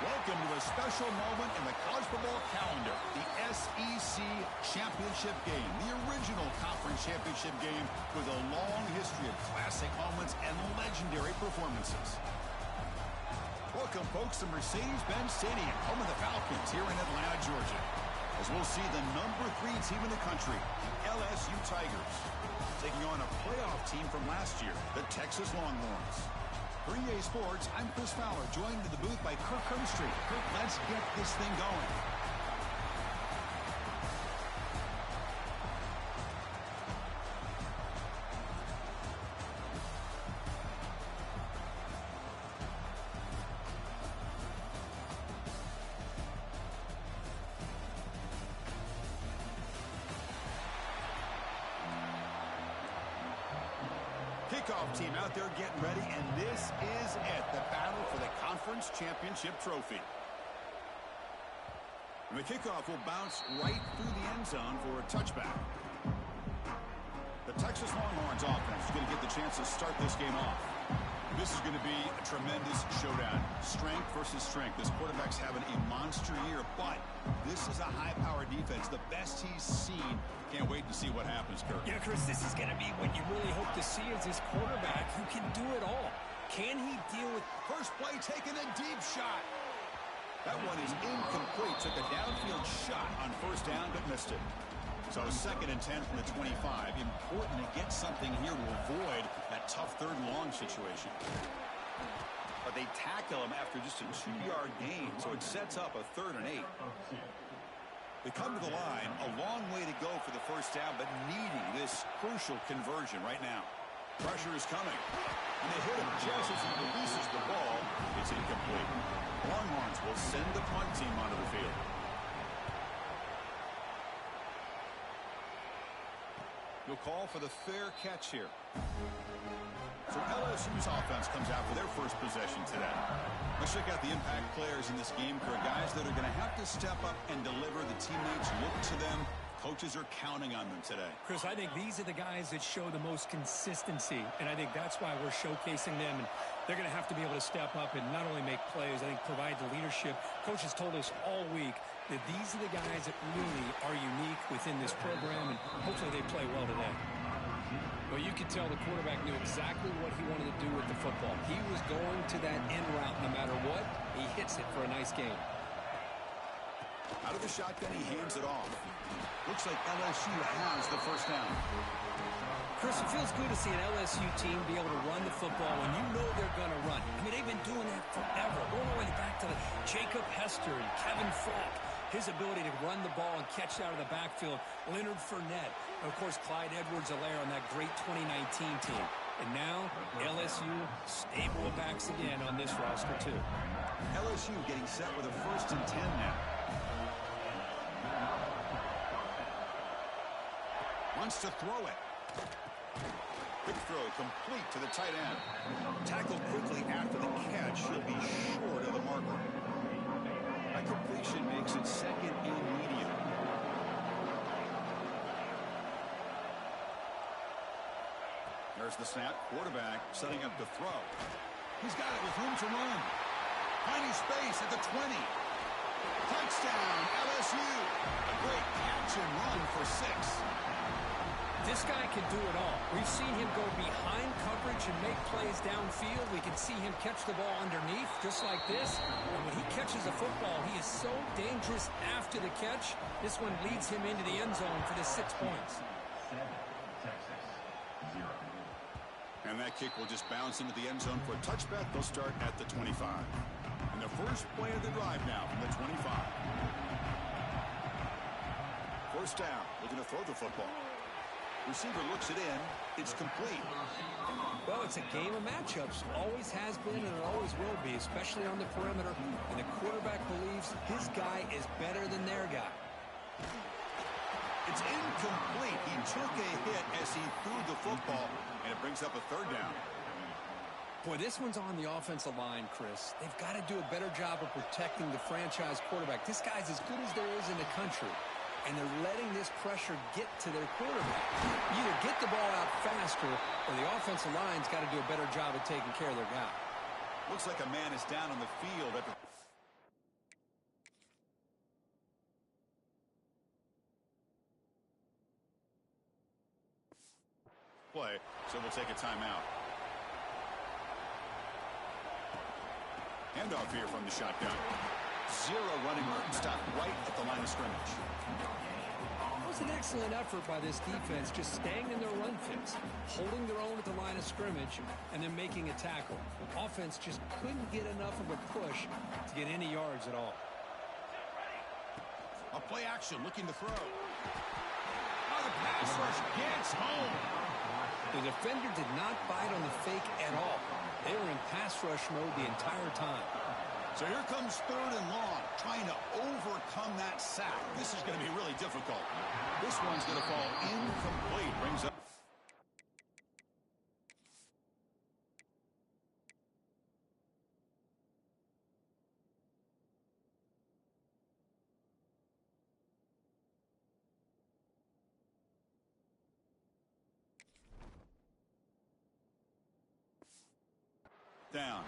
Welcome to a special moment in the college football calendar, the SEC Championship Game, the original conference championship game with a long history of classic moments and legendary performances. Welcome, folks, to Mercedes-Benz Stadium, home of the Falcons here in Atlanta, Georgia, as we'll see the number 3 team in the country, the LSU Tigers, taking on a playoff team from last year, the Texas Longhorns. For EA Sports, I'm Chris Fowler, joined in the booth by Kirk Herbstreit. Kirk, let's get this thing going. Kickoff team out there getting ready, and this is it, the battle for the conference championship trophy. And the kickoff will bounce right through the end zone for a touchback. The Texas Longhorns offense is going to get the chance to start this game off. This is going to be a tremendous showdown. Strength versus strength. This quarterback's having a monster year, but this is a high-powered defense, the best he's seen. Can't wait to see what happens, Kirk. Yeah, Chris, this is going to be what you really hope to see is this quarterback who can do it all. Can he deal with... First play, taking a deep shot. That one is incomplete. Took a downfield shot on first down, but missed it. So 2nd and 10 from the 25. Important to get something here to avoid that tough 3rd and long situation. But they tackle him after just a 2-yard gain, so it sets up a 3rd and 8. They come to the line, a long way to go for the first down, but needing this crucial conversion right now. Pressure is coming. And they hit him just as he releases the ball. It's incomplete. Longhorns will send the punt team onto the field. You'll call for the fair catch here. So LSU's offense comes out for their first possession today. Let's check out the impact players in this game for guys that are going to have to step up and deliver. The teammates look to them. Coaches are counting on them today. Chris, I think these are the guys that show the most consistency, and I think that's why we're showcasing them. And they're going to have to be able to step up and not only make plays, I think provide the leadership. Coaches told us all week that these are the guys that really are unique within this program, and hopefully they play well today. Well, you could tell the quarterback knew exactly what he wanted to do with the football. He was going to that end route no matter what. He hits it for a nice game. Out of the shotgun, he hands it off. Looks like LSU has the first down. Chris, it feels good to see an LSU team be able to run the football when you know they're going to run. I mean, they've been doing that forever, going all the way back to Jacob Hester and Kevin Falk. His ability to run the ball and catch out of the backfield. Leonard Fournette. And, of course, Clyde Edwards-Helaire on that great 2019 team. And now, LSU stable of backs again on this roster, too. LSU getting set with a 1st and 10 now. Wants to throw it. Quick throw complete to the tight end. Tackled quickly after the catch. He'll be short of the marker. A completion makes it 2nd and medium. There's the snap. Quarterback setting up the throw. He's got it with room to run. Tiny space at the 20. Touchdown, LSU. A great catch and run for 6. This guy can do it all. We've seen him go behind coverage and make plays downfield. We can see him catch the ball underneath just like this. And when he catches a football, he is so dangerous after the catch. This one leads him into the end zone for the 6 points. 7, Texas, 0. And that kick will just bounce into the end zone for a touchback. They'll start at the 25. And the first play of the drive now from the 25. First down, looking to throw the football. Receiver looks it in. It's complete. Well, it's a game of matchups. Always has been and it always will be, especially on the perimeter. And the quarterback believes his guy is better than their guy. It's incomplete. He took a hit as he threw the football, and it brings up a 3rd down. Boy, this one's on the offensive line, Chris. They've got to do a better job of protecting the franchise quarterback. This guy's as good as there is in the country. And they're letting this pressure get to their quarterback. Either get the ball out faster, or the offensive line's got to do a better job of taking care of their guy. Looks like a man is down on the field. play, so we'll take a timeout. Handoff here from the shotgun. Zero running room. Stop right at the line of scrimmage. It was an excellent effort by this defense, just staying in their run fits, holding their own at the line of scrimmage, and then making a tackle. The offense just couldn't get enough of a push to get any yards at all. A play action, looking to throw. Oh, the pass rush gets home. The defender did not bite on the fake at all. They were in pass rush mode the entire time. So here comes 3rd and long, trying to overcome that sack. This is going to be really difficult. This one's going to fall incomplete. Brings up. Down.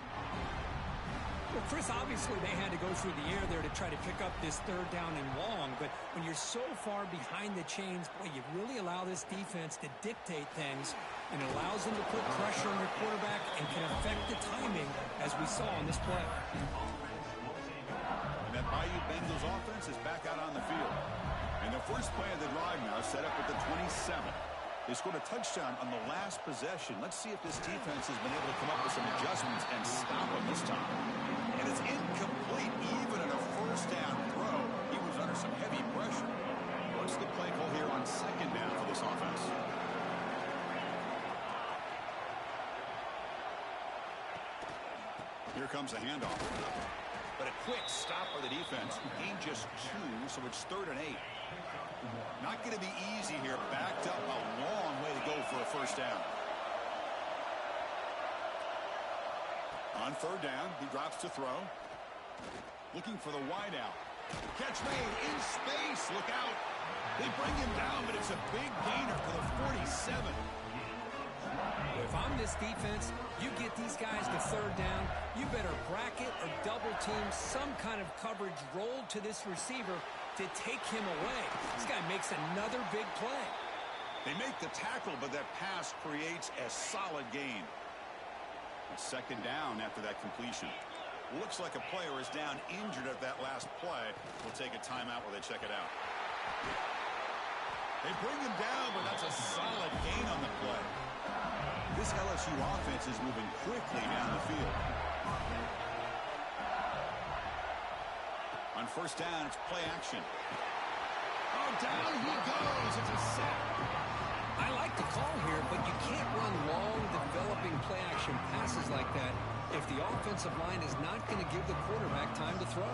Well, Chris, obviously they had to go through the air there to try to pick up this 3rd down and long, but when you're so far behind the chains, boy, you really allow this defense to dictate things, and it allows them to put pressure on your quarterback and can affect the timing, as we saw on this play. And that Bayou Bengals offense is back out on the field. And the first play of the drive now set up at the 27. They scored a touchdown on the last possession. Let's see if this defense has been able to come up with some adjustments and stop them this time. And it's incomplete, even in a 1st down throw. He was under some heavy pressure. What's the play call here on 2nd down for this offense? Here comes the handoff. But a quick stop by the defense. Gain just 2, so it's 3rd and 8. Not going to be easy here. Backed up a long way to go for a 1st down. On 3rd down, he drops to throw. Looking for the wide out. Catch made in space. Look out. They bring him down, but it's a big gainer for the 47. If I'm this defense, you get these guys to 3rd down, you better bracket or double team some kind of coverage roll to this receiver to take him away. This guy makes another big play. They make the tackle, but that pass creates a solid gain. It's 2nd down after that completion. Looks like a player is down injured at that last play. We'll take a timeout while they check it out. They bring him down, but that's a solid gain on the play. This LSU offense is moving quickly down the field. On 1st down, it's play action. Oh, down he goes. It's a sack. I like the call here, but you can't run long, developing play-action passes like that if the offensive line is not going to give the quarterback time to throw.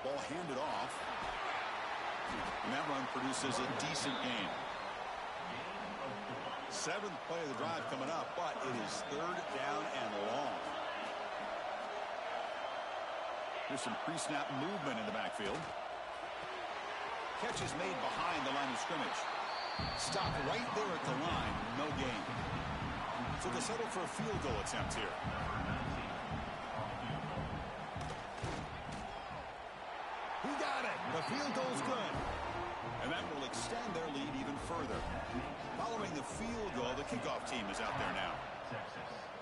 Ball handed off. And that run produces a decent gain. 7th play of the drive coming up, but it is 3rd down and long. There's some pre-snap movement in the backfield. Catch is made behind the line of scrimmage. Stop right there at the line. No gain. So they'll settle for a field goal attempt here. Who got it? The field goal's good. And that will extend their lead even further. Following the field goal, the kickoff team is out there now.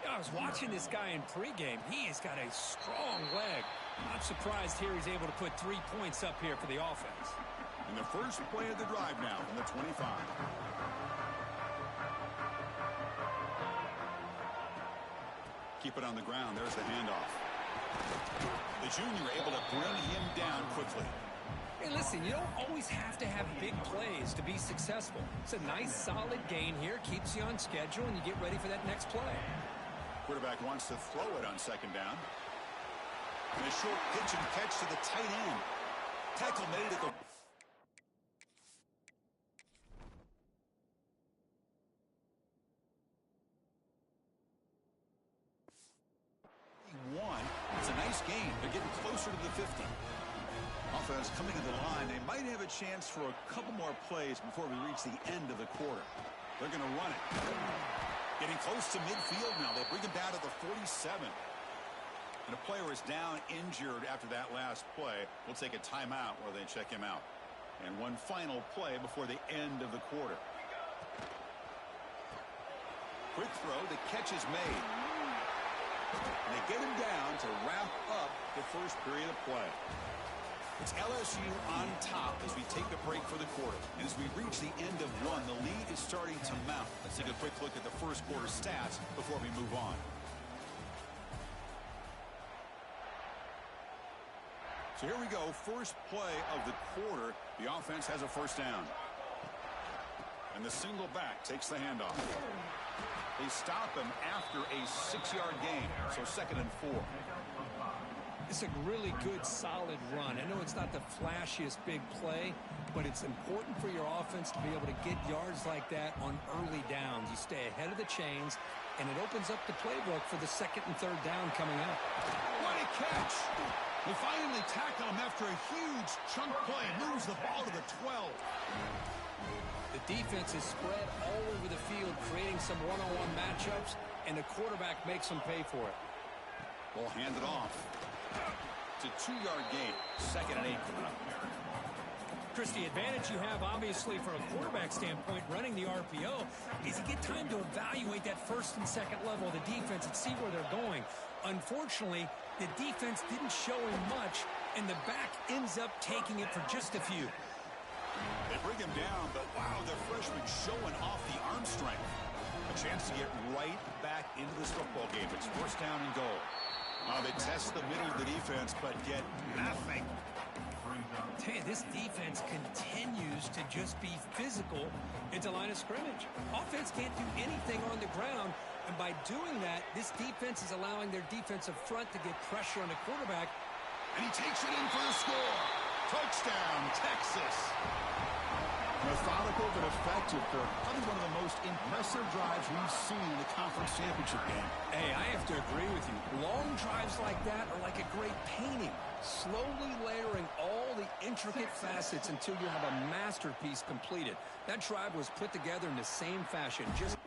I was watching this guy in pregame. He has got a strong leg. Not surprised here he's able to put 3 points up here for the offense. And the first play of the drive now from the 25. Keep it on the ground. There's the handoff. The junior able to bring him down quickly. Hey, listen, you don't always have to have big plays to be successful. It's a nice, solid gain here. Keeps you on schedule, and you get ready for that next play. Quarterback wants to throw it on 2nd down. And a short pitch and catch to the tight end. Tackle made at the... It's a nice gain. They're getting closer to the 50. Offense coming to the line. They might have a chance for a couple more plays before we reach the end of the quarter. They're going to run it. Getting close to midfield now. They bring him down to the 47. And a player is down injured after that last play. We'll take a timeout while they check him out. And one final play before the end of the quarter. Quick throw. The catch is made. And they get him down to wrap up the first period of play. It's LSU on top as we take a break for the quarter. And as we reach the end of one, the lead is starting to mount. Let's take a quick look at the first quarter stats before we move on. So here we go. First play of the quarter. The offense has a first down. And the single back takes the handoff. They stop him after a 6-yard gain. So 2nd and 4. It's a really good, solid run. I know it's not the flashiest big play, but it's important for your offense to be able to get yards like that on early downs. You stay ahead of the chains, and it opens up the playbook for the 2nd and 3rd down coming up. What a catch! They finally tackle him after a huge chunk play. Moves the ball to the 12. The defense is spread all over the field, creating some one-on-one matchups, and the quarterback makes them pay for it. Ball handed off. It's a 2-yard gain. 2nd and 8 coming up. Chris, the advantage you have, obviously, from a quarterback standpoint, running the RPO, is you get time to evaluate that 1st and 2nd level of the defense and see where they're going. Unfortunately, the defense didn't show him much, and the back ends up taking it for just a few. They bring him down, but wow, the freshman showing off the arm strength. A chance to get right back into this football game. It's 1st down and goal. They test the middle of the defense, but get nothing. Tell you, this defense continues to just be physical into line of scrimmage. Offense can't do anything on the ground, and by doing that, this defense is allowing their defensive front to get pressure on the quarterback. And he takes it in for the score. Touchdown, Texas. Methodical but effective for probably one of the most impressive drives we've seen in the conference championship game. Hey, I have to agree with you. Long drives like that are like a great painting. Slowly layering all the intricate facets until you have a masterpiece completed. That drive was put together in the same fashion. Just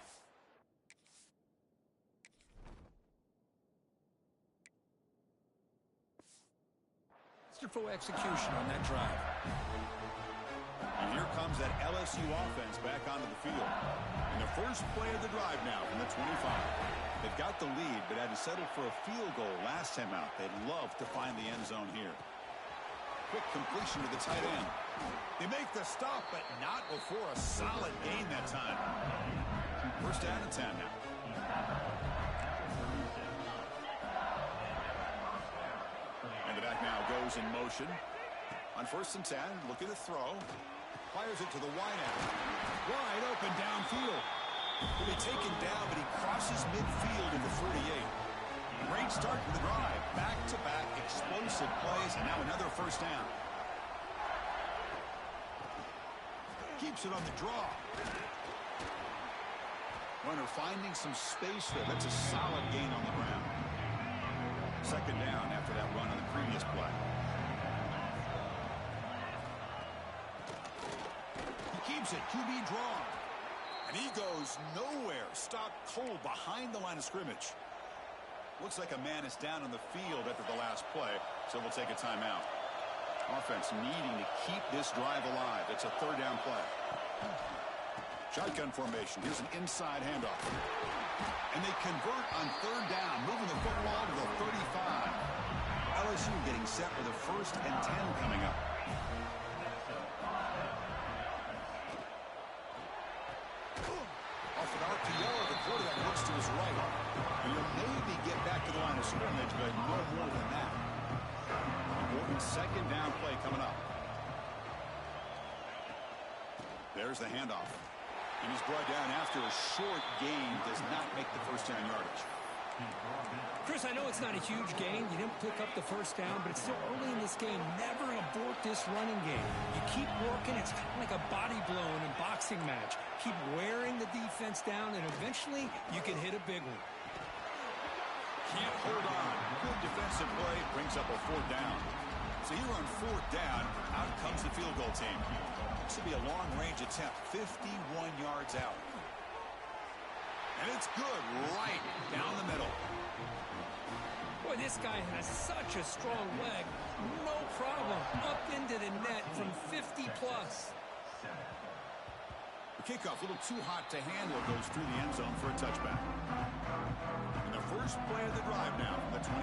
masterful execution on that drive. And here comes that LSU offense back onto the field. And the first play of the drive now from the 25. They've got the lead, but had to settle for a field goal last time out. They'd love to find the end zone here. Quick completion to the tight end. They make the stop, but not before a solid gain that time. 1st down and 10 now. And the back now goes in motion. On 1st and 10, look at the throw. Fires it to the wide end. Wide open downfield. He'll be taken down, but he crosses midfield in the 48. Great start to the drive. Back-to-back explosive plays, and now another 1st down. Keeps it on the draw. Runner finding some space there. That's a solid gain on the ground. 2nd down after that run on the previous play. Keeps it, QB draw. And he goes nowhere. Stopped cold behind the line of scrimmage. Looks like a man is down on the field after the last play, so we'll take a timeout. Offense needing to keep this drive alive. It's a 3rd down play. Shotgun formation. Here's an inside handoff. And they convert on 3rd down, moving the football to the 35. LSU getting set with a 1st and 10 coming up. Off an RPO, the quarterback looks to his right. And he'll maybe get back to the line of scrimmage, but no more than that. Important 2nd down play coming up. There's the handoff. And he's brought down after a short gain. Does not make the 1st down yardage. Chris, I know it's not a huge gain. You didn't pick up the 1st down, but it's still early in this game. Never abort this running game. You keep working. It's kind of like a body blow in a boxing match. Keep wearing the defense down, and eventually you can hit a big one. Can't hold on. Good defensive play. Brings up a 4th down. So here on 4th down, out comes the field goal team. This will be a long-range attempt, 51 yards out. And it's good right down the middle. Boy, this guy has such a strong leg. No problem. Up into the net from 50+. The kickoff, a little too hot to handle, goes through the end zone for a touchback. And the first play of the drive now from the 25.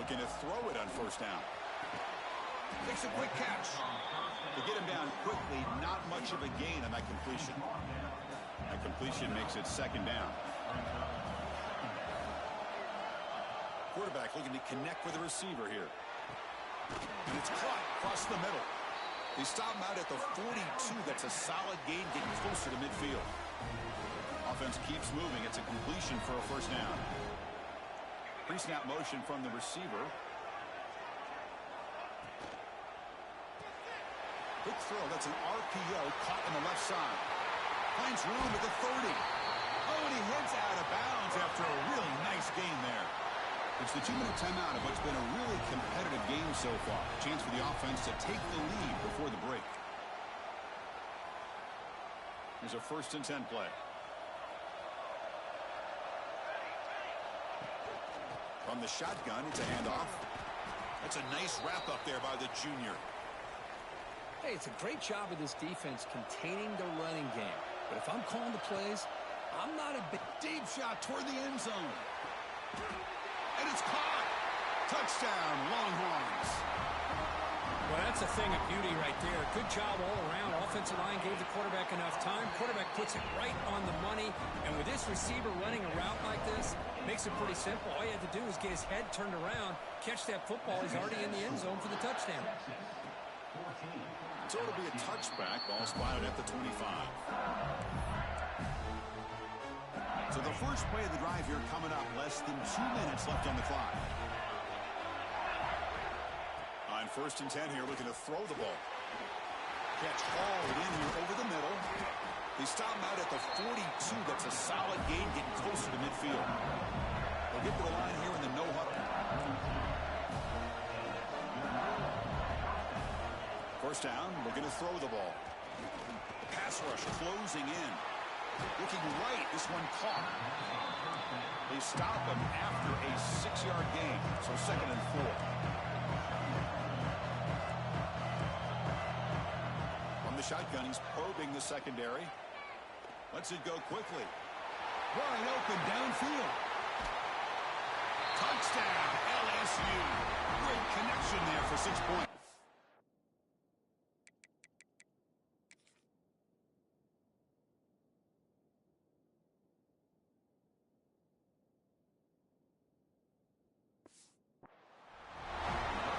Looking to throw it on first down. Makes a quick catch. To get him down quickly, not much of a gain on that completion. That completion makes it second down. Quarterback looking to connect with the receiver here. And it's caught across the middle. They stop him out at the 42. That's a solid gain, getting closer to midfield. Offense keeps moving. It's a completion for a first down. Pre-snap motion from the receiver. Quick throw. That's an RPO caught on the left side. Finds room at the 30. Oh, and he heads out of bounds after a really nice gain there. It's the 2-minute timeout of what's been a really competitive game so far. Chance for the offense to take the lead before the break. Here's a 1st and 10 play. From the shotgun, it's a handoff. That's a nice wrap-up there by the junior. Hey, it's a great job of this defense containing the running game. But if I'm calling the plays, I'm not a big... Deep shot toward the end zone. And it's caught. Touchdown, Longhorns. Well, that's a thing of beauty right there. Good job all around. Offensive line gave the quarterback enough time. Quarterback puts it right on the money. And with this receiver running a route like this, makes it pretty simple. All you had to do is get his head turned around, catch that football. He's already in the end zone for the touchdown. So it'll be a touchback. Ball spotted at the 25. So the first play of the drive here coming up. Less than 2 minutes left on the clock. On 1st and 10 here, looking to throw the ball. Catch hauled in here over the middle. They stop him out at the 42. That's a solid gain, getting closer to midfield. They'll get to the line here in the no huddle. First down, looking to throw the ball. Pass rush closing in. Looking right, this one caught. They stop him after a 6-yard gain, so 2nd and 4. From the shotgun, he's probing the secondary. Lets it go quickly. Wide open downfield. Touchdown, LSU. Great connection there for 6 points.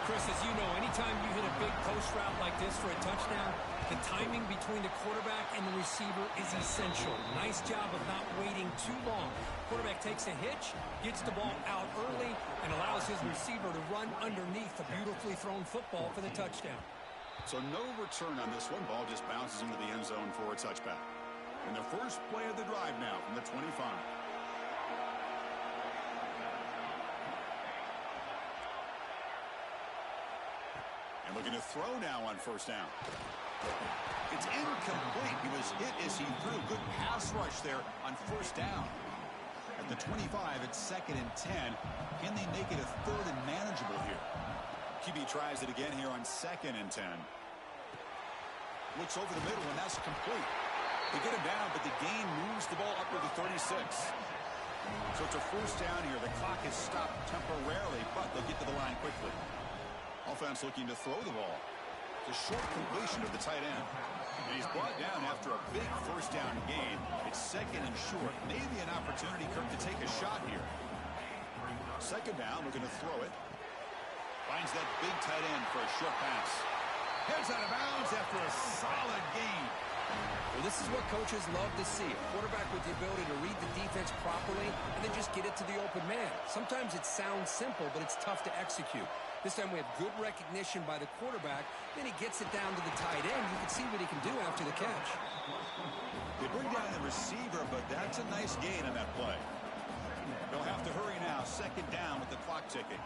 Chris, as you know, anytime you hit a big post route like this for a touchdown, the timing between the quarterback and the receiver is essential. Nice job of not waiting too long. Quarterback takes a hitch, gets the ball out early, and allows his receiver to run underneath the beautifully thrown football for the touchdown. So no return on this one. Ball just bounces into the end zone for a touchback. And the first play of the drive now from the 25. And looking to throw now on first down. It's incomplete. He was hit as he threw. Good pass rush there on first down. At the 25, it's 2nd and 10. Can they make it a 3rd and manageable here? QB tries it again here on 2nd and 10. Looks over the middle, and that's complete. They get him down, but the gain moves the ball up to the 36. So it's a first down here. The clock is stopped temporarily, but they'll get to the line quickly. Offense looking to throw the ball. It's a short completion of the tight end. And he's brought down after a big first down gain. It's 2nd and short. Maybe an opportunity, Kirk, to take a shot here. 2nd down, looking to throw it. Finds that big tight end for a short pass. Heads out of bounds after a solid gain. Well, this is what coaches love to see. A quarterback with the ability to read the defense properly and then just get it to the open man. Sometimes it sounds simple, but it's tough to execute. This time we have good recognition by the quarterback. Then he gets it down to the tight end. You can see what he can do after the catch. They bring down the receiver, but that's a nice gain on that play. They'll have to hurry now. 2nd down with the clock ticking.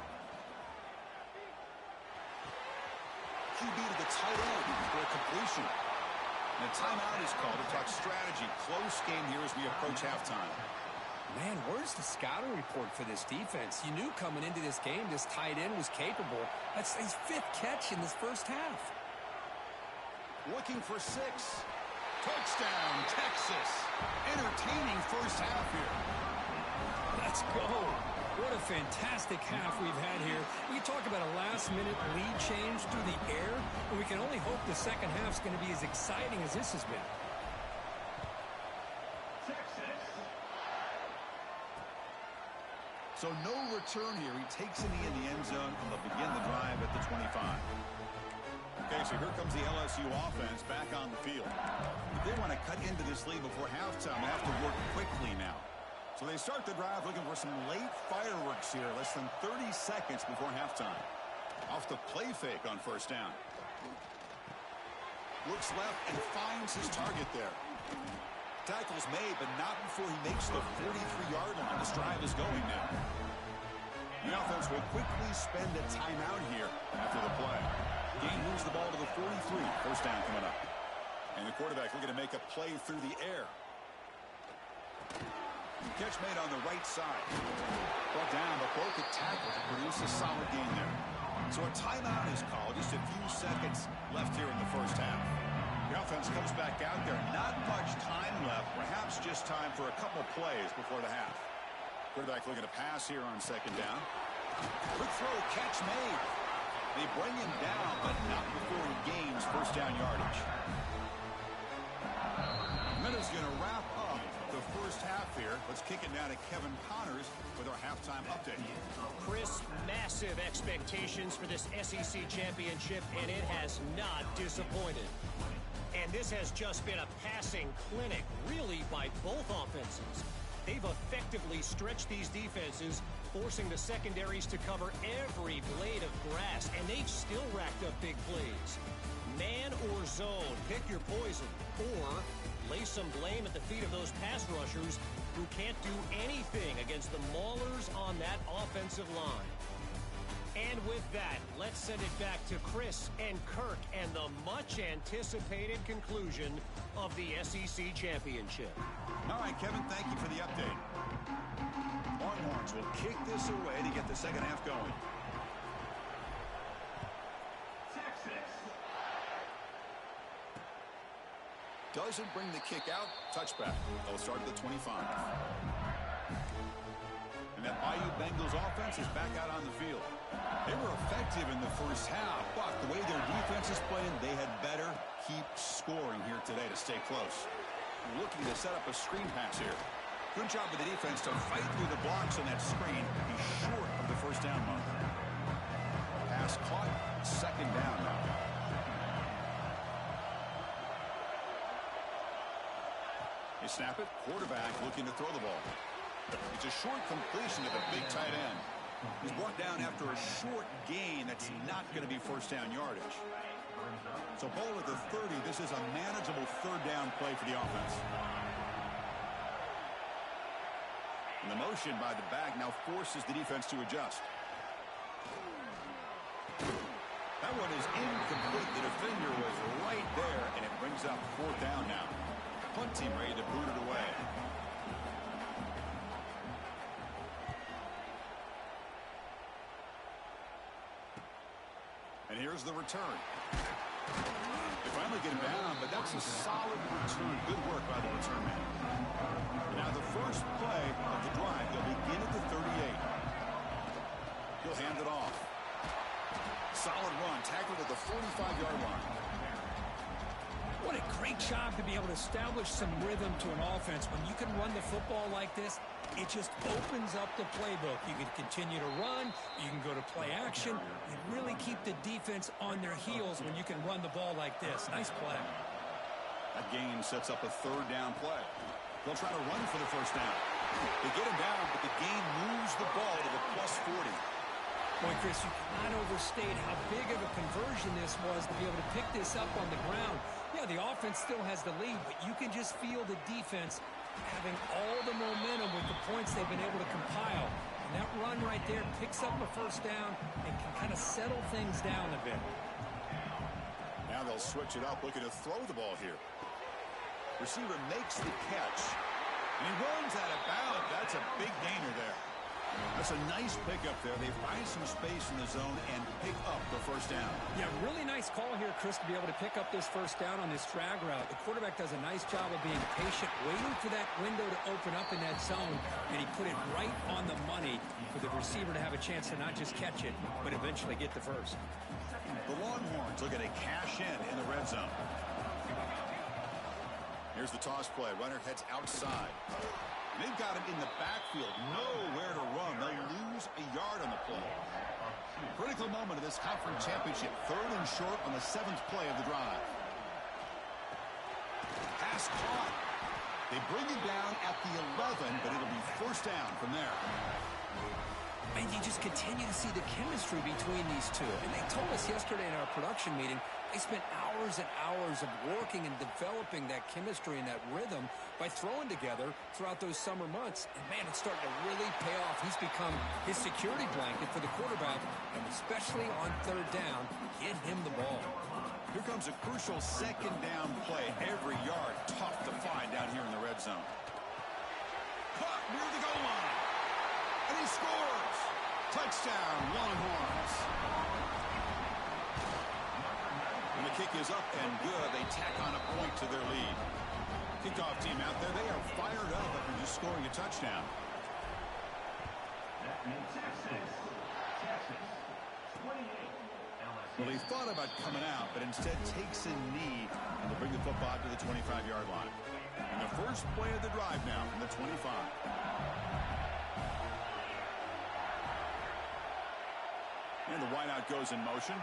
QB to the tight end for a completion. And a timeout is called to talk strategy. Close game here as we approach halftime. Man, where's the scouting report for this defense? You knew coming into this game this tight end was capable. That's his 5th catch in this first half. Looking for 6. Touchdown, Texas. Entertaining first half here. Let's go. What a fantastic half we've had here. We talk about a last-minute lead change through the air, and we can only hope the second half's going to be as exciting as this has been. So no return here. He takes it in the end zone, and they'll begin the drive at the 25. Okay, so here comes the LSU offense back on the field. If they want to cut into this lead before halftime, they have to work quickly now. So they start the drive looking for some late fireworks here, less than 30 seconds before halftime. Off the play fake on first down. Looks left and finds his target there. Tackle's made, but not before he makes the 43-yard line. This drive is going now. The offense will quickly spend a timeout here after the play. Game moves the ball to the 43. First down coming up. And the quarterback looking to make a play through the air. Catch made on the right side. Brought down, but broke a tackle to produce a solid gain there. So a timeout is called. Just a few seconds left here in the first half. The offense comes back out there. Not much time left. Perhaps just time for a couple plays before the half. Quarterback looking to pass here on second down. Quick throw, catch made. They bring him down, but not before he gains first down yardage. And that is going to wrap up the first half here. Let's kick it now to Kevin Connors with our halftime update. Chris, massive expectations for this SEC championship, and it has not disappointed. And this has just been a passing clinic, really, by both offenses. They've effectively stretched these defenses, forcing the secondaries to cover every blade of grass, and they've still racked up big plays. Man or zone, pick your poison, or lay some blame at the feet of those pass rushers who can't do anything against the maulers on that offensive line. And with that, let's send it back to Chris and Kirk and the much-anticipated conclusion of the SEC Championship. All right, Kevin, thank you for the update. Longhorns will kick this away to get the second half going. Doesn't bring the kick out. Touchback. They'll start at the 25. And that IU Bengals offense is back out on the field. They were effective in the first half, but the way their defense is playing, they had better keep scoring here today to stay close. Looking to set up a screen pass here. Good job with the defense to fight through the blocks on that screen. He's short of the first down mark. Pass caught. Second down now. They snap it. Quarterback looking to throw the ball. It's a short completion to the big tight end. He's brought down after a short gain that's not going to be first down yardage. So ball at the 30. This is a manageable third down play for the offense. And the motion by the back now forces the defense to adjust. That one is incomplete. The defender was right there, and it brings up fourth down now. Punt team ready to boot it away. And here's the return. They finally get him down, but that's a solid return. Good work by the return man. Now the first play of the drive, they'll begin at the 38. He'll hand it off. Solid run, tackled at the 45-yard line. What a great job to be able to establish some rhythm to an offense. When you can run the football like this, it just opens up the playbook. You can continue to run. You can go to play action. You really keep the defense on their heels when you can run the ball like this. Nice play. That gain sets up a third down play. They'll try to run for the first down. They get him down, but the gain moves the ball to the plus 40. Boy, Chris, you cannot overstate how big of a conversion this was to be able to pick this up on the ground. Yeah, the offense still has the lead, but you can just feel the defense having all the momentum with the points they've been able to compile. And that run right there picks up a first down and can kind of settle things down a bit. Now they'll switch it up, looking to throw the ball here. Receiver makes the catch, and he runs out of bounds. That's a big gainer there. That's a nice pickup there. They find some space in the zone and pick up the first down. Yeah, really nice call here, Chris, to be able to pick up this first down on this drag route. The quarterback does a nice job of being patient, waiting for that window to open up in that zone, and he put it right on the money for the receiver to have a chance to not just catch it, but eventually get the first. The Longhorns looking to cash in the red zone. Here's the toss play. Runner heads outside. They've got him in the backfield. Nowhere to run. They'll lose a yard on the play. Critical moment of this conference championship. 3rd and short on the 7th play of the drive. Pass caught. They bring it down at the 11, but it'll be first down from there. And you just continue to see the chemistry between these two. And they told us yesterday in our production meeting, they spent hours and hours of working and developing that chemistry and that rhythm by throwing together throughout those summer months. And, man, it's starting to really pay off. He's become his security blanket for the quarterback, and especially on 3rd down, get him the ball. Here comes a crucial 2nd down play. Every yard tough to find down here in the red zone. Caught near the goal line. And he scores. Touchdown, Longhorns. And the kick is up and good. They tack on a point to their lead. Kickoff team out there. They are fired up after just scoring a touchdown. Well, he thought about coming out, but instead takes a knee to bring the football to the 25-yard line. And the first play of the drive now from the 25. And the wideout goes in motion.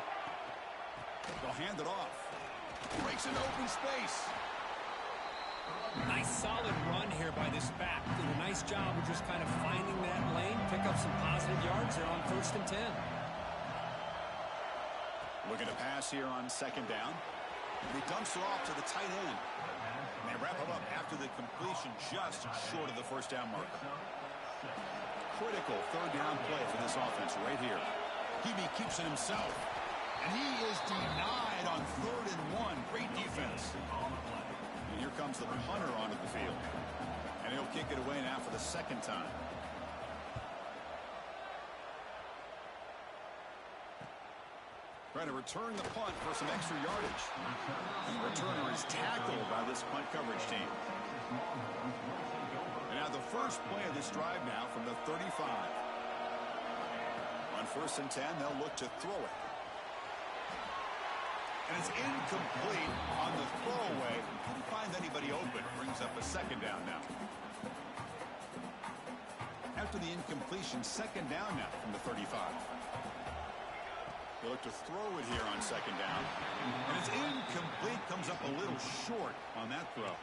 They'll hand it off. Breaks into open space. Nice solid run here by this back. Did a nice job of just kind of finding that lane, pick up some positive yards there on 1st and 10. Looking to pass here on 2nd down. And he dumps it off to the tight end. And they wrap it up after the completion just short of the first down marker. Critical 3rd down play for this offense right here. Hebe keeps it himself. And he is denied on 3rd and 1. Great defense. And here comes the punter onto the field. And he'll kick it away now for the 2nd time. Trying to return the punt for some extra yardage. And the returner is tackled by this punt coverage team. And now the first play of this drive now from the 35. On 1st and 10, they'll look to throw it. And it's incomplete on the throwaway. Couldn't find anybody open. Brings up a 2nd down now. After the incompletion, 2nd down now from the 35. They look to throw it here on 2nd down. And it's incomplete. Comes up a little short on that throw.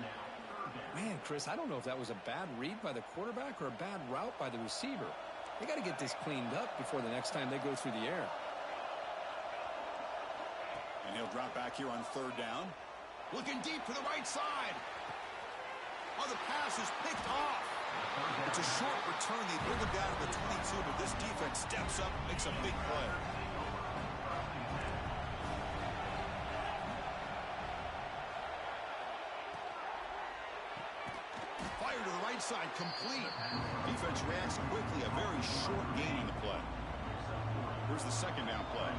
Man, Chris, I don't know if that was a bad read by the quarterback or a bad route by the receiver. They got to get this cleaned up before the next time they go through the air. And he'll drop back here on 3rd down. Looking deep to the right side. Oh, the pass is picked off. It's a short return. They bring him down to the 22, but this defense steps up, makes a big play. Fire to the right side, complete. Defense reacts quickly, a very short gain on the play. Here's the 2nd down play.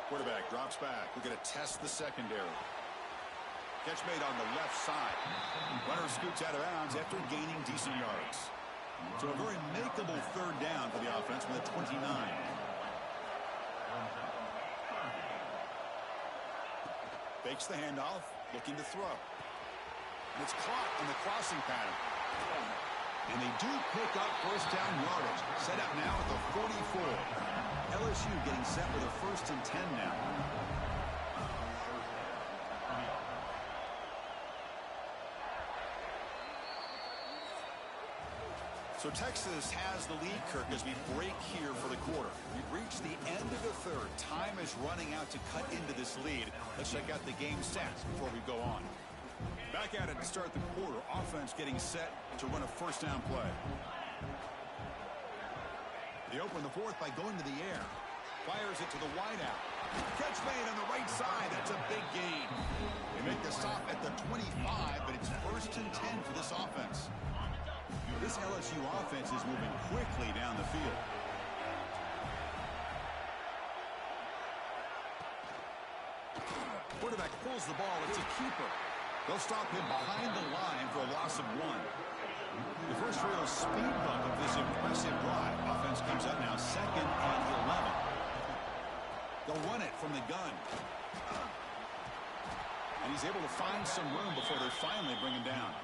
Quarterback drops back. We're going to test the secondary. Catch made on the left side. Runner scoots out of bounds after gaining decent yards. So a very makeable 3rd down for the offense with a 29. Fakes the handoff, looking to throw. And it's caught on the crossing pattern. And they do pick up first down yardage. Set up now at the 44. LSU getting set with a 1st and 10 now. So Texas has the lead, Kirk, as we break here for the quarter. We've reached the end of the 3rd. Time is running out to cut into this lead. Let's check out the game stats before we go on. Back at it to start the quarter. Offense getting set to run a first down play. They open the 4th by going to the air. Fires it to the wideout. Catch made on the right side. That's a big gain. They make the stop at the 25, but it's 1st and 10 for this offense. This LSU offense is moving quickly down the field. Quarterback pulls the ball. It's a keeper. They'll stop him behind the line for a loss of 1. The first real speed bump of this impressive drive. Offense comes up now 2nd and 11. They'll run it from the gun. And he's able to find some room before they finally bring him down.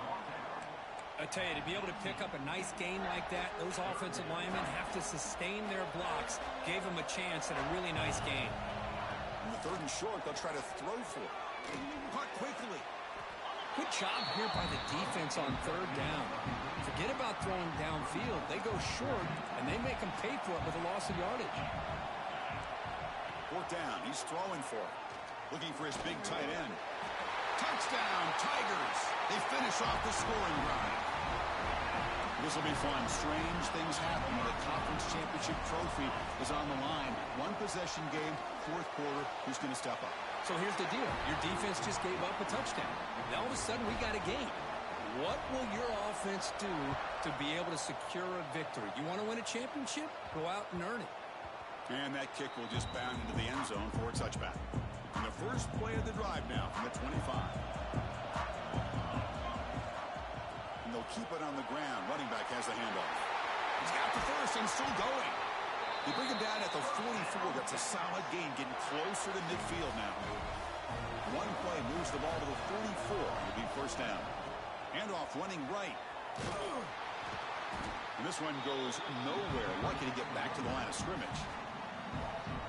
I tell you, to be able to pick up a nice gain like that, those offensive linemen have to sustain their blocks. Gave them a chance at a really nice gain. In the 3rd and short, they'll try to throw for it. Caught quickly. Good job here by the defense on 3rd down. Forget about throwing downfield. They go short, and they make them pay for it with a loss of yardage. 4th down. He's throwing for it. Looking for his big tight end. Touchdown, Tigers. They finish off the scoring drive. This will be fun. Strange things happen when a conference championship trophy is on the line. 1-possession game, 4th quarter. Who's going to step up? So here's the deal. Your defense just gave up a touchdown. Now all of a sudden we got a game. What will your offense do to be able to secure a victory? You want to win a championship? Go out and earn it. And that kick will just bound into the end zone for a touchback. And the first play of the drive now from the 25. And they'll keep it on the ground. Running back has the handoff. He's got the first and still going. They bring him down at the 44. That's a solid gain, getting closer to midfield now. One play moves the ball to the 44. It'll be 1st down. Handoff running right. And this one goes nowhere. Lucky to get back to the line of scrimmage.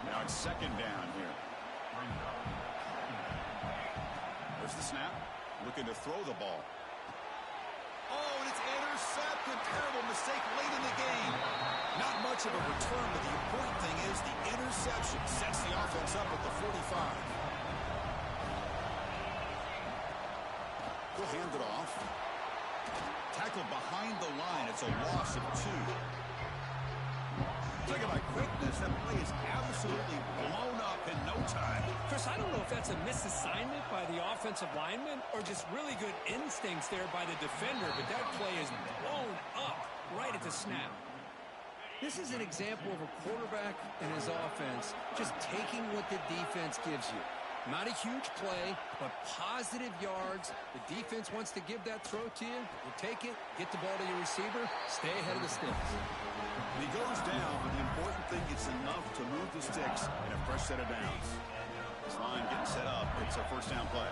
Now it's 2nd down here. There's the snap. Looking to throw the ball. Oh, and it's intercepted. Terrible mistake late in the game. Not much of a return, but the important thing is the interception sets the offense up at the 45. We'll hand it off. Tackled behind the line. It's a loss of 2. Talk about quickness. That play is absolutely blown up in no time. Chris, I don't know if that's a misassignment by the offensive lineman or just really good instincts there by the defender, but that play is blown up right at the snap. This is an example of a quarterback and his offense just taking what the defense gives you. Not a huge play, but positive yards. The defense wants to give that throw to you. You take it, get the ball to your receiver, stay ahead of the sticks. And he goes down, but the important thing is enough to move the sticks in a fresh set of downs. This line getting set up. It's a 1st down play.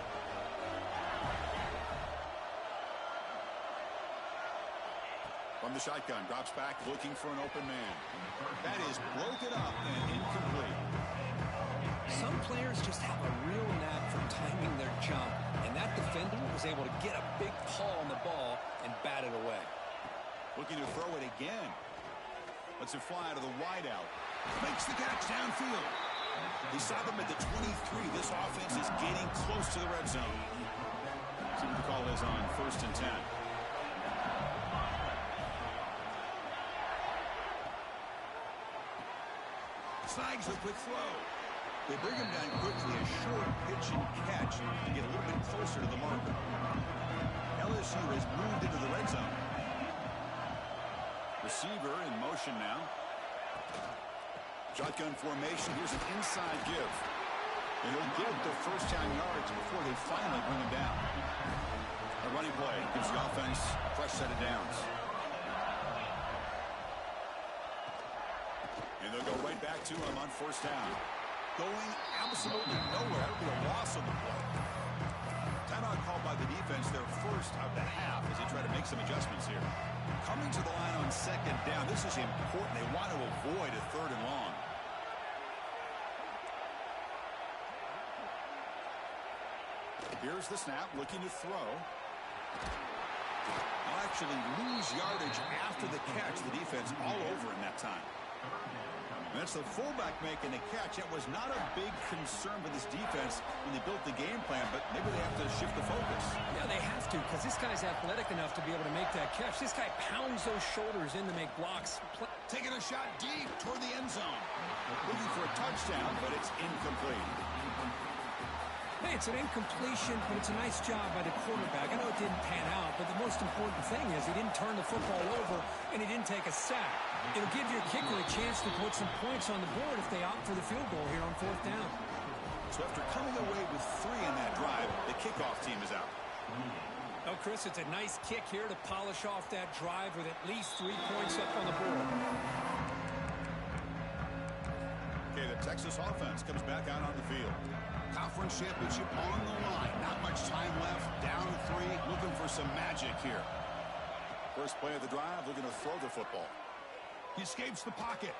From the shotgun, drops back, looking for an open man. That is broken up and incomplete. Some players just have a real knack for timing their jump, and that defender was able to get a big paw on the ball and bat it away. Looking to throw it again. Lets it fly to the wideout. Makes the catch downfield. He saw them at the 23. This offense is getting close to the red zone. See what the call is on 1st and 10. Snags a quick throw. They bring him down quickly, a short pitch and catch to get a little bit closer to the marker. LSU has moved into the red zone. Receiver in motion now. Shotgun formation. Here's an inside give. And they'll get the 1st down yards before they finally bring him down. A running play gives the offense a fresh set of downs. And they'll go right back to him on 1st down. Going absolutely nowhere. That would be a loss on the play. Timeout called by the defense, their 1st of the half as they try to make some adjustments here. Coming to the line on 2nd down. This is important. They want to avoid a 3rd and long. Here's the snap, looking to throw. They'll actually lose yardage after the catch. The defense all over in that time. That's the fullback making the catch. It was not a big concern for this defense when they built the game plan, but maybe they have to shift the focus. Yeah, they have to, because this guy's athletic enough to be able to make that catch. This guy pounds those shoulders in to make blocks. Taking a shot deep toward the end zone. Looking for a touchdown, but it's incomplete. Hey, it's an incompletion, but it's a nice job by the quarterback. I know it didn't pan out, but the most important thing is he didn't turn the football over, and he didn't take a sack. It'll give your kicker a chance to put some points on the board if they opt for the field goal here on 4th down. So after coming away with 3 in that drive, the kickoff team is out. Oh, Chris, it's a nice kick here to polish off that drive with at least 3 points up on the board. Okay, the Texas offense comes back out on the field. Conference championship on the line. Not much time left. Down 3. Looking for some magic here. First play of the drive, looking to throw the football. He escapes the pocket.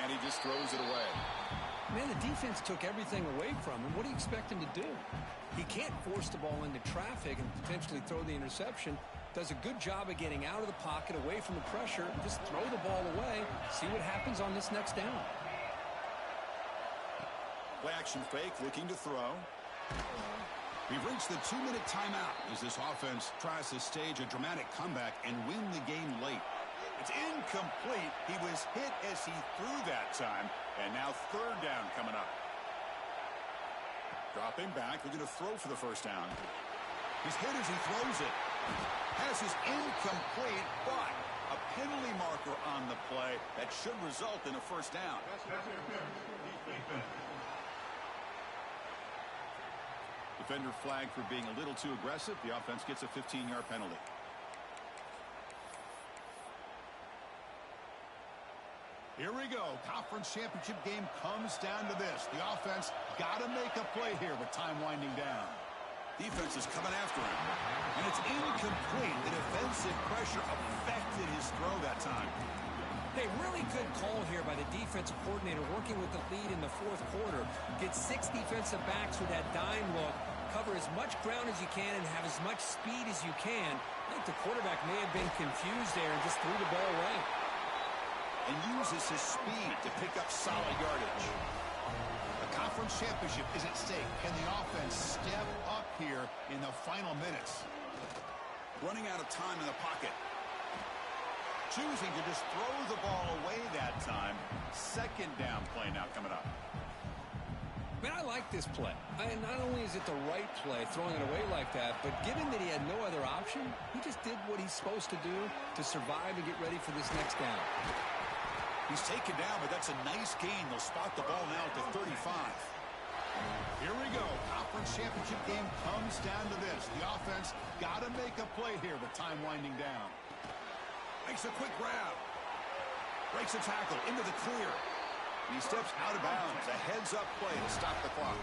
And he just throws it away. Man, the defense took everything away from him. What do you expect him to do? He can't force the ball into traffic and potentially throw the interception. Does a good job of getting out of the pocket, away from the pressure, and just throw the ball away. See what happens on this next down. Play action fake, looking to throw. We've reached the 2-minute timeout as this offense tries to stage a dramatic comeback and win the game late. It's incomplete. He was hit as he threw that time, and now 3rd down coming up. Dropping back, looking to throw for the first down. He's hit as he throws it. Pass is incomplete, but a penalty marker on the play that should result in a first down. Defender flagged for being a little too aggressive. The offense gets a 15-yard penalty. Here we go. Conference championship game comes down to this. The offense got to make a play here with time winding down. Defense is coming after him. And it's incomplete. The defensive pressure affected his throw that time. Hey, really good call here by the defensive coordinator working with the lead in the 4th quarter. Get 6 defensive backs with that dime look. Cover as much ground as you can and have as much speed as you can. I think the quarterback may have been confused there and just threw the ball away. And uses his speed to pick up solid yardage. The conference championship is at stake. Can the offense step up here in the final minutes? Running out of time in the pocket. Choosing to just throw the ball away that time. 2nd down play now coming up. Man, I like this play. And not only is it the right play, throwing it away like that, but given that he had no other option, he just did what he's supposed to do to survive and get ready for this next down. He's taken down, but that's a nice gain. They'll spot the ball now at the 35. Here we go. Conference championship game comes down to this. The offense got to make a play here with time winding down. Makes a quick grab. Breaks a tackle into the clear. And he steps out of bounds. A heads-up play to stop the clock.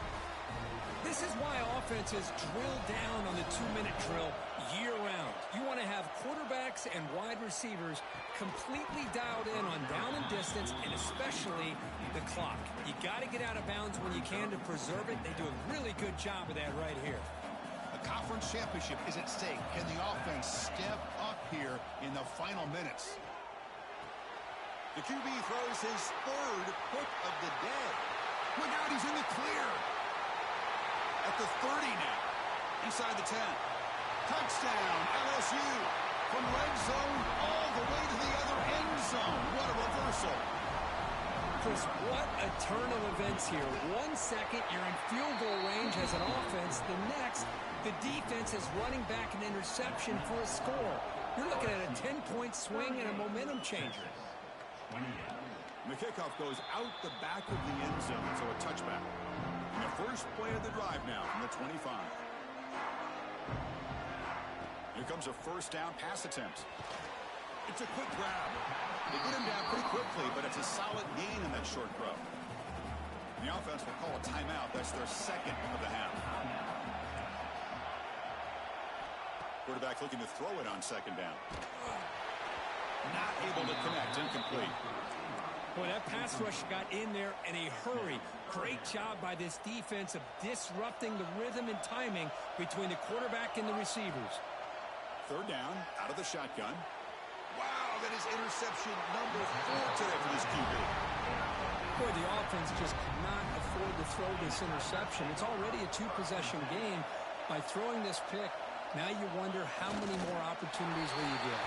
This is why offenses drill down on the 2-minute drill year-round. You want to have quarterbacks and wide receivers completely dialed in on down and distance, and especially the clock. You got to get out of bounds when you can to preserve it. They do a really good job of that right here. The conference championship is at stake. Can the offense step up here in the final minutes? The QB throws his 3rd pick of the day. Look out, he's in the clear. At the 30 now. Inside the 10. Touchdown, LSU. From red zone all the way to the other end zone. What a reversal. Chris, what a turn of events here. 1 second, you're in field goal range as an offense. The next, the defense is running back an interception for a score. You're looking at a 10-point swing and a momentum changer. And the kickoff goes out the back of the end zone, so a touchback. And the first play of the drive now from the 25. Here comes a first down pass attempt. It's a quick grab. They get him down pretty quickly, but it's a solid gain in that short throw. And the offense will call a timeout. That's their 2nd of the half. Quarterback looking to throw it on 2nd down. Not able to connect, incomplete. Boy, that pass rush got in there in a hurry. Great job by this defense of disrupting the rhythm and timing between the quarterback and the receivers. 3rd down, out of the shotgun. Wow, that is is interception number 4 today for this QB. Boy, the offense just cannot afford to throw this interception. It's already a two-possession game. By throwing this pick, now you wonder how many more opportunities will you get.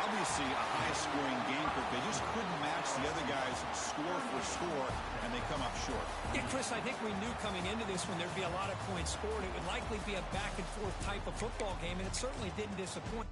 Obviously, a high-scoring game, but they just couldn't match the other guys score for score, and they come up short. Yeah, Chris, I think we knew coming into this one there'd be a lot of points scored. It would likely be a back-and-forth type of football game, and it certainly didn't disappoint.